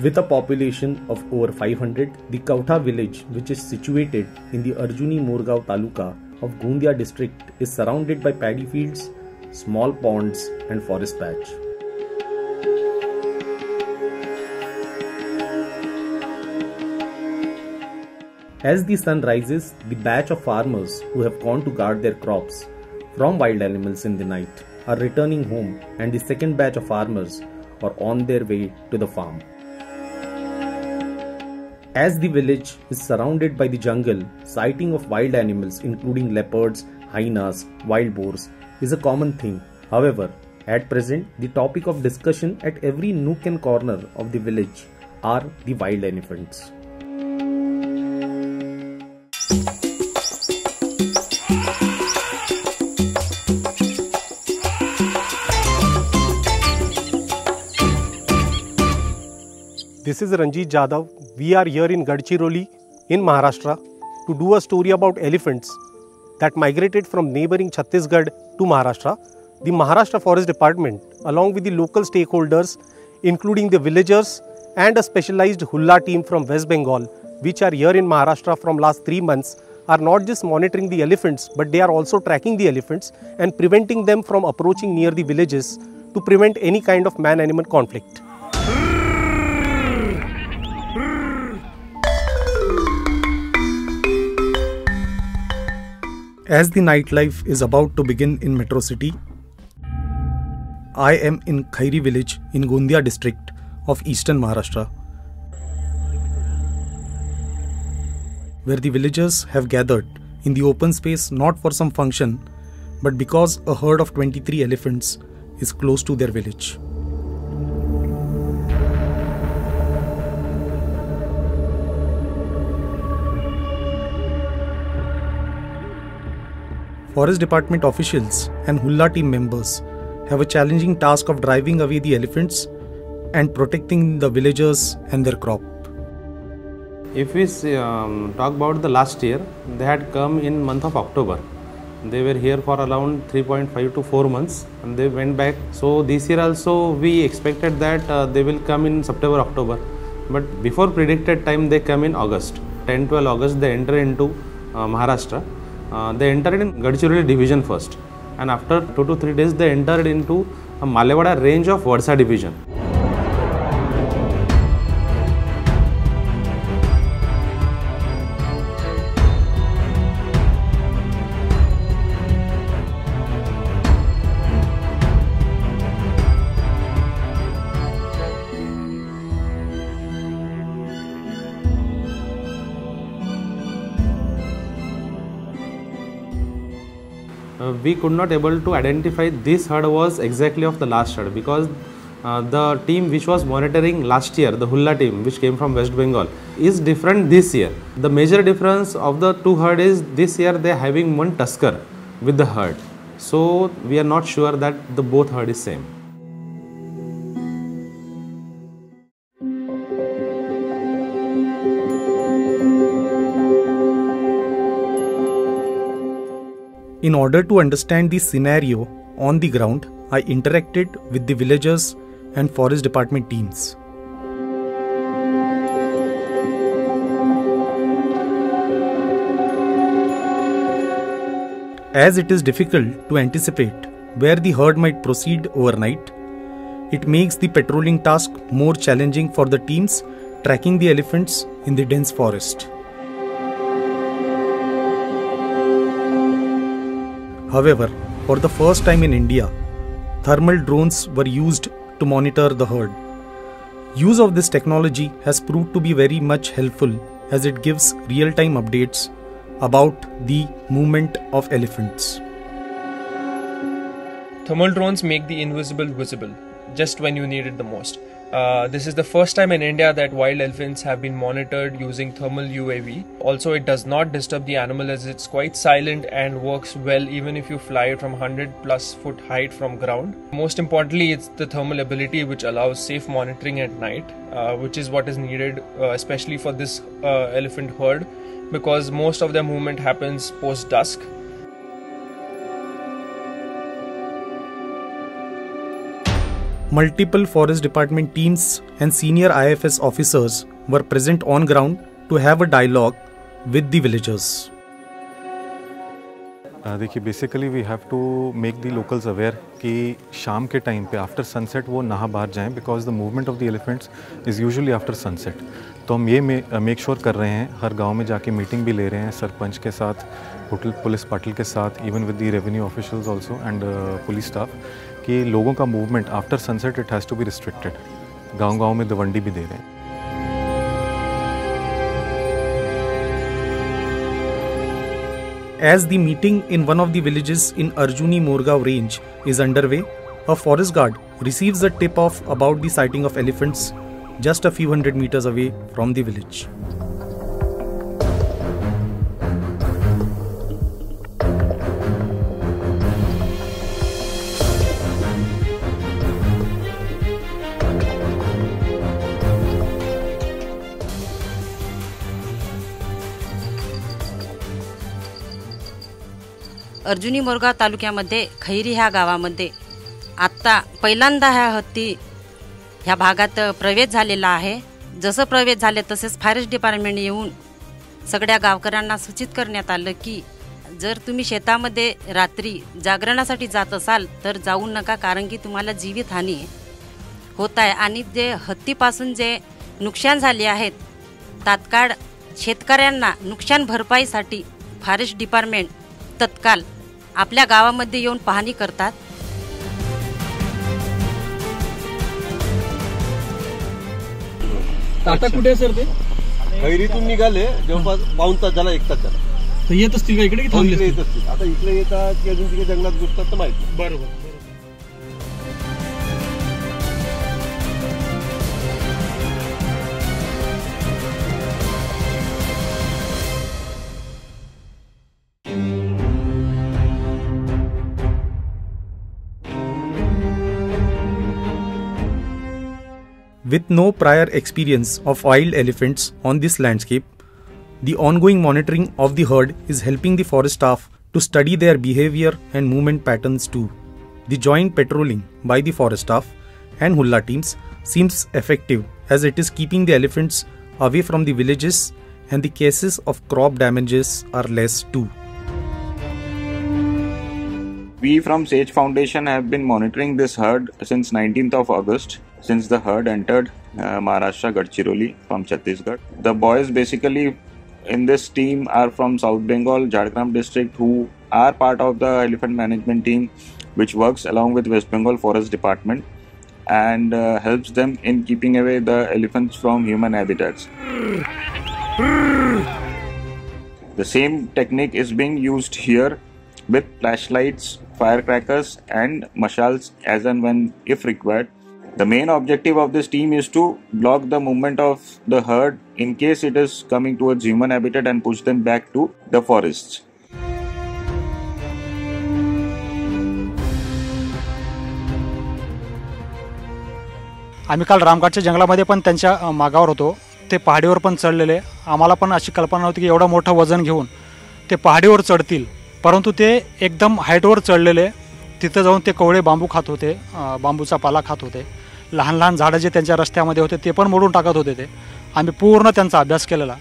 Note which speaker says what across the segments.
Speaker 1: With a population of over 500, the Kautha village, which is situated in the Arjuni Morgaon Taluka of Gondia district, is surrounded by paddy fields, small ponds and forest patch. As the sun rises, the batch of farmers who have gone to guard their crops from wild animals in the night are returning home, and the second batch of farmers are on their way to the farm. As the village is surrounded by the jungle, sighting of wild animals including leopards, hyenas, wild boars is a common thing. However, at present, the topic of discussion at every nook and corner of the village are the wild elephants.
Speaker 2: This is Ranjeet Jadhav. We are here in Gadchiroli in Maharashtra to do a story about elephants that migrated from neighboring Chhattisgarh to Maharashtra. The Maharashtra Forest Department, along with the local stakeholders, including the villagers and a specialized Hulla team from West Bengal, which are here in Maharashtra from last 3 months, are not just monitoring the elephants, but they are also tracking the elephants and preventing them from approaching near the villages to prevent any kind of man-animal conflict.
Speaker 1: As the nightlife is about to begin in Metro City, I am in Khairi village in Gondia district of eastern Maharashtra, where the villagers have gathered in the open space not for some function, but because a herd of 23 elephants is close to their village. Forest Department officials and Hulla team members have a challenging task of driving away the elephants and protecting the villagers and their crop.
Speaker 3: If we talk about the last year, they had come in month of October. They were here for around 3.5 to 4 months and they went back. So this year also we expected that they will come in September, October. But before predicted time they come in August. 10-12 August they enter into Maharashtra. They entered in Gadchiroli division first, and after 2 to 3 days they entered into a Malewada range of Vadsa division. We could not able to identify this herd was exactly of the last herd, because the team which was monitoring last year, the Hulla team which came from West Bengal, is different this year. The major difference of the two herd is this year they are having one tusker with the herd. So we are not sure that the both herd is same.
Speaker 1: In order to understand the scenario on the ground, I interacted with the villagers and forest department teams. As it is difficult to anticipate where the herd might proceed overnight, it makes the patrolling task more challenging for the teams tracking the elephants in the dense forest. However, for the first time in India, thermal drones were used to monitor the herd. Use of this technology has proved to be very much helpful as it gives real-time updates about the movement of elephants.
Speaker 4: Thermal drones make the invisible visible just when you need it the most. This is the first time in India that wild elephants have been monitored using thermal UAV. Also, it does not disturb the animal as it's quite silent and works well even if you fly it from 100+ foot height from ground. Most importantly, it's the thermal ability which allows safe monitoring at night, which is what is needed especially for this elephant herd, because most of their movement happens post dusk.
Speaker 1: Multiple Forest Department teams and senior IFS officers were present on ground to have a dialogue with the villagers.
Speaker 5: देखिए basically we have to make the locals aware कि शाम के time पे after sunset वो नहा बाहर जाएं because the movement of the elephants is usually after sunset. तो हम ये मेक श्योर कर रहे हैं, हर गांव में जाके मीटिंग भी ले रहे हैं सरपंच के साथ, पुलिस पाटिल के साथ, even with the revenue officials also and police staff, कि लोगों का movement after sunset it has to be restricted. गाँव में दवंडी भी दे रहे हैं.
Speaker 1: As the meeting in one of the villages in Arjuni Morgaon range is underway, a forest guard receives a tip-off about the sighting of elephants just a few hundred meters away from the village.
Speaker 6: Arjuni Morgaon तालुक्यामध्ये खैरी ह्या गावामध्ये आत्ता पहिल्यांदा ह्या हत्ती ह्या भागात प्रवेश झालेला आहे. जसं प्रवेश झाले तसेच फॉरेस्ट डिपार्टमेंट येऊन सगळ्या गावकऱ्यांना सूचित करण्यात आलं की जर तुम्ही शेतामध्ये रात्री जागरणासाठी जात असाल तर जाऊ नका, कारण की तुम्हाला जीवितहानी होत आहे. आणि जे हत्तीपासून जे नुकसान झाले आहेत तात्काळ शेतकऱ्यांना नुकसान भरपाईसाठी फॉरेस्ट डिपार्टमेंट तत्काल आपल्या गावामध्ये येऊन पाहणी करतात.
Speaker 7: आता कुठे सर ते
Speaker 8: खैरीतून निघाले जवळपास पाऊण तास झाला, 1 तास झाला.
Speaker 7: तर येत असतील का इकडे की थांबले
Speaker 8: येत असतील? आता इकडे येतात की अजून तिकडे जंगलात घुसतात तर माहिती.
Speaker 7: बरोबर.
Speaker 1: With no prior experience of wild elephants on this landscape, the ongoing monitoring of the herd is helping the forest staff to study their behavior and movement patterns too. The joint patrolling by the forest staff and hulla teams seems effective as it is keeping the elephants away from the villages and the cases of crop damages are less too.
Speaker 9: We from Sage Foundation have been monitoring this herd since 19th of August, since the herd entered Maharashtra Gadchiroli from Chhattisgarh. The boys basically in this team are from South Bengal, Jharkhand district, who are part of the elephant management team which works along with West Bengal Forest Department and helps them in keeping away the elephants from human habitats. The same technique is being used here with flashlights, firecrackers and mashals as and when if required. The main objective of this team is to block the movement of the herd in case it is coming towards human habitat and push them back to the forests.
Speaker 10: आम्ही काल रामघाटच्या जंगलामध्ये पण त्यांच्या मागावर होतो. ते पहाडीवर पण चढलेले. आम्हाला पण अशी कल्पना नव्हती की एवढं मोठं वजन घेऊन ते पहाडीवर चढतील, परंतु ते एकदम हाईटवर चढलेले. तिथं जाऊन ते कवळे बांबू खात होते, बांबूचा पाला खात होते. लहान लहान झाडं जे त्यांच्या रस्त्यामध्ये होते ते पण मोडून टाकत होते. ते आम्ही पूर्ण त्यांचा अभ्यास केलेला.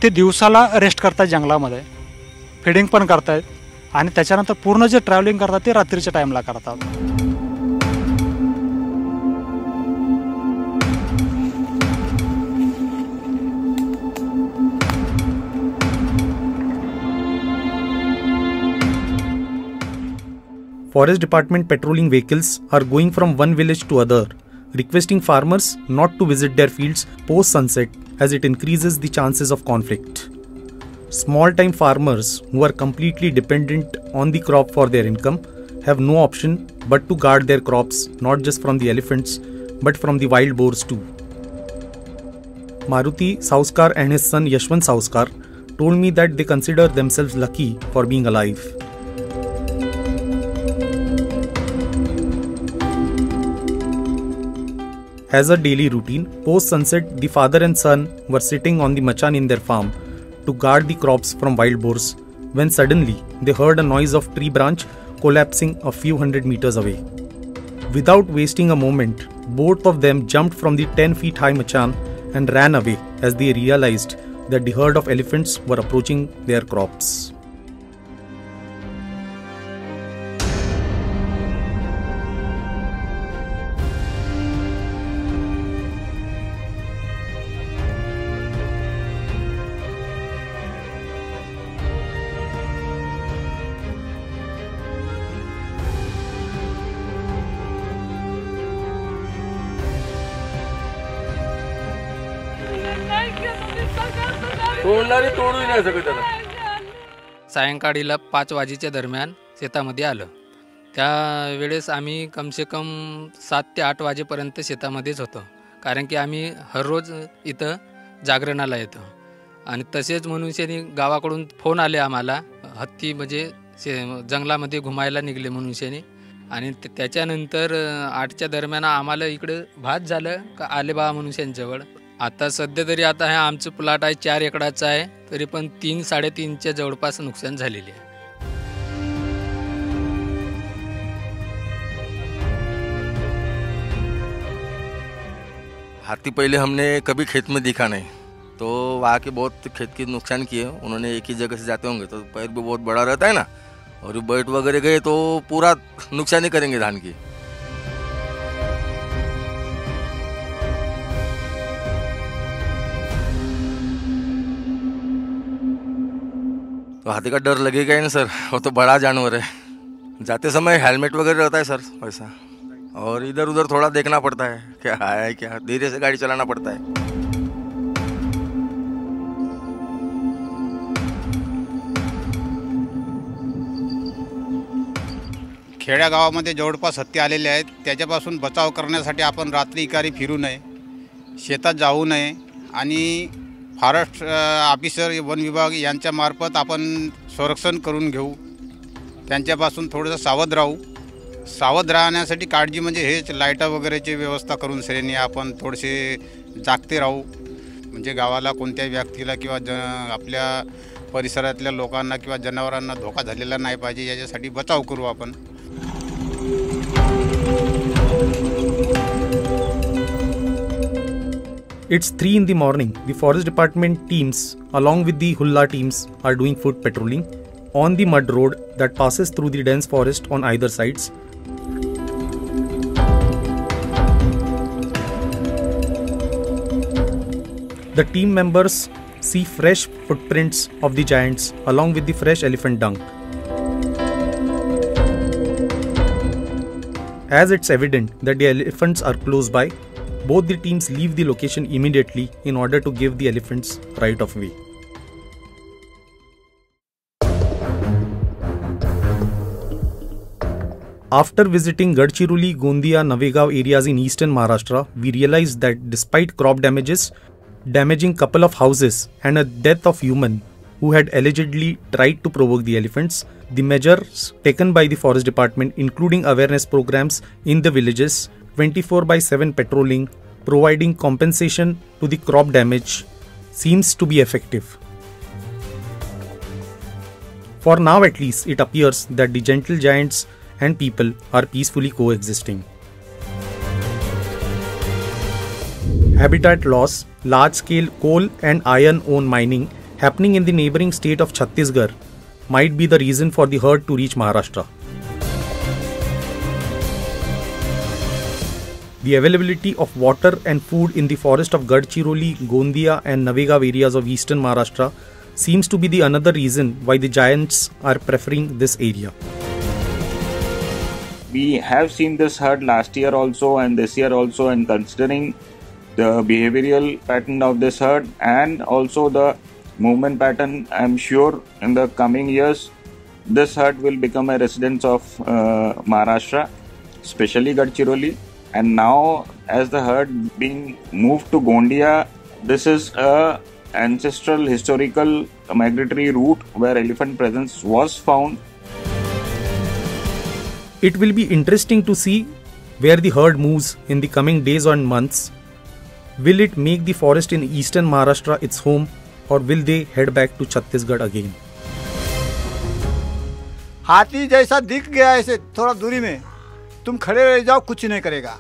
Speaker 10: ते दिवसाला रेस्ट करतात जंगलामध्ये, फीडिंग पण करतात आणि त्याच्यानंतर पूर्ण जे ट्रॅव्हलिंग करतात ते रात्रीच्या टाईमला करतात.
Speaker 1: Forest Department patrolling vehicles are going from one village to other, requesting farmers not to visit their fields post sunset as it increases the chances of conflict. Small-time farmers who are completely dependent on the crop for their income have no option but to guard their crops not just from the elephants but from the wild boars too. Maruti Sauskar and his son Yashwant Sauskar told me that they consider themselves lucky for being alive. As a daily routine, post-sunset, the father and son were sitting on the machan in their farm to guard the crops from wild boars when suddenly they heard a noise of tree branch collapsing a few hundred meters away. Without wasting a moment, both of them jumped from the 10 feet high machan and ran away as they realized that the herd of elephants were approaching their crops.
Speaker 11: सायंकाळीला 5 वाजेच्या दरम्यान शेतामध्ये आलं. त्यावेळेस आम्ही कमसे कम 7 ते 8 वाजेपर्यंत शेतामध्येच होतो, कारण की आम्ही हर रोज इथं जागरणाला येतो. आणि तसेच मनुष्याने गावाकडून फोन आले आम्हाला, हत्ती म्हणजे जंगलामध्ये घुमायला निघले मनुष्याने. आणि त्याच्यानंतर 8च्या दरम्यान आम्हाला इकडं भात झालं का आले बा मनुष्यांजवळ. आता सध्या तरी आता हे आमचं प्लॉट आहे 4 एकराचं आहे, तरी पण 3-3.5च्या जवळपास नुकसान झालेले आहे.
Speaker 12: हाथी पहले हमने कभी खेत में दिखा नहीं, तो वहाँ के बहुत खेत की नुकसान किए. उन्होंने एक ही जगह से जाते होंगे तो पैर भी बहुत बड़ा रहता है ना, और बैठ वगैरह गए तो पूरा नुकसान ही करेंगे धान की. तो हाथी का डर लगेगा ही ना सर, वो तो बड़ा जानवर है. जाते समय हेलमेट वगैरह रहता है सर वैसा, और इधर उधर थोड़ा देखना पड़ता है क्या है क्या, धीरे से गाड़ी चलाना पड़ता है.
Speaker 13: खेड्यागावामध्ये जवळपास हत्ती आलेले आहेत. त्याच्यापासून बचाव करण्यासाठी आपण रात्री इकारी फिरू नये, शेतात जाऊ नये, आणि फॉरेस्ट ऑफिसर वन विभाग यांच्यामार्फत आपण संरक्षण करून घेऊ. त्यांच्यापासून थोडंसं सावध राहू. सावध राहण्यासाठी काळजी म्हणजे हेच लाईटा वगैरेची व्यवस्था करून सगळ्यांनी आपण थोडेसे जागते राहू. म्हणजे गावाला कोणत्याही व्यक्तीला किंवा आपल्या परिसरातल्या लोकांना किंवा जनावरांना धोका झालेला नाही पाहिजे, याच्यासाठी बचाव करू आपण.
Speaker 1: It's 3 in the morning. The forest department teams along with the Hulla teams are doing foot patrolling on the mud road that passes through the dense forest on either sides. The team members see fresh footprints of the giants along with the fresh elephant dung. As it's evident that the elephants are close by, both the teams leave the location immediately in order to give the elephants right of way. After visiting Gadchiroli, Gondia, Navegaon areas in eastern Maharashtra, we realized that despite crop damages, damaging couple of houses and a death of human who had allegedly tried to provoke the elephants, the measures taken by the forest department, including awareness programs in the villages, 24/7 patrolling, providing compensation to the crop damage, seems to be effective. For now at least, it appears that the gentle giants and people are peacefully coexisting. Habitat loss, large-scale coal and iron ore mining happening in the neighbouring state of Chhattisgarh might be the reason for the herd to reach Maharashtra. The availability of water and food in the forest of Gadchiroli, Gondia and Navegaon areas of eastern Maharashtra seems to be the another reason why the giants are preferring this area.
Speaker 9: We have seen this herd last year also and this year also, and considering the behavioral pattern of this herd and also the movement pattern, I am sure in the coming years this herd will become a residence of Maharashtra, especially Gadchiroli. And now as the herd being moved to Gondia, this is a ancestral historical migratory route where elephant presence was found.
Speaker 1: It will be interesting to see where the herd moves in the coming days or months. Will it make the forest in eastern Maharashtra its home, or will they head back to Chhattisgarh again?
Speaker 14: हाथी जैसा दिख गया ऐसे थोड़ा दूरी में, तुम खड़े रह जाओ, कुछ नहीं करेगा।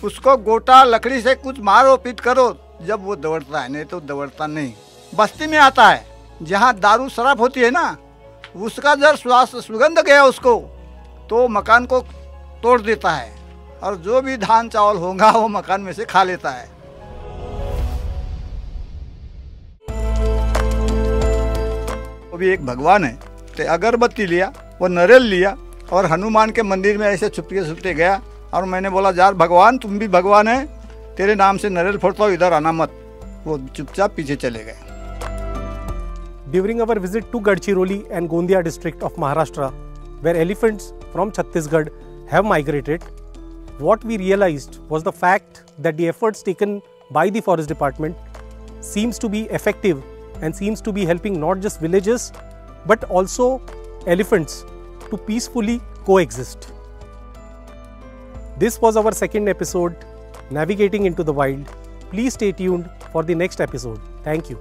Speaker 14: उसको गोटा लकड़ी से कुछ मारो पीट करो, जब वो दौड़ता है, नहीं तो दौड़ता नहीं। बस्ती में आता है, जहाँ दारू शराब होती है ना, उसका जब सुगंध गया उसको, तो मकान को तोड़ देता है, और जो भी धान चावल होगा वो मकान में से खा लेता है। वो भी एक भगवान है, तो अगरबत्ती लिया, वो नारियल लिया और हनुमान के मंदिर में ऐसे छुपके छुपके गया, और मैंने बोला यार भगवान तुम भी भगवान है, तेरे नाम से नारियल फोड़ता हूँ, इधर आना मत। वो चुपचाप पीछे चले गए।
Speaker 2: During our visit to Gadchiroli and Gondia district of Maharashtra, where elephants from Chhattisgarh have migrated, what we realized was the fact that the efforts taken by the forest department seems to be effective and seems to be helping not just villages but also elephants to peacefully coexist. This was our second episode, Navigating into the Wild. Please stay tuned for the next episode. Thank you.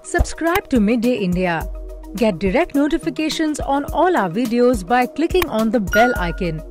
Speaker 15: Subscribe to Midday India. Get direct notifications on all our videos by clicking on the bell icon.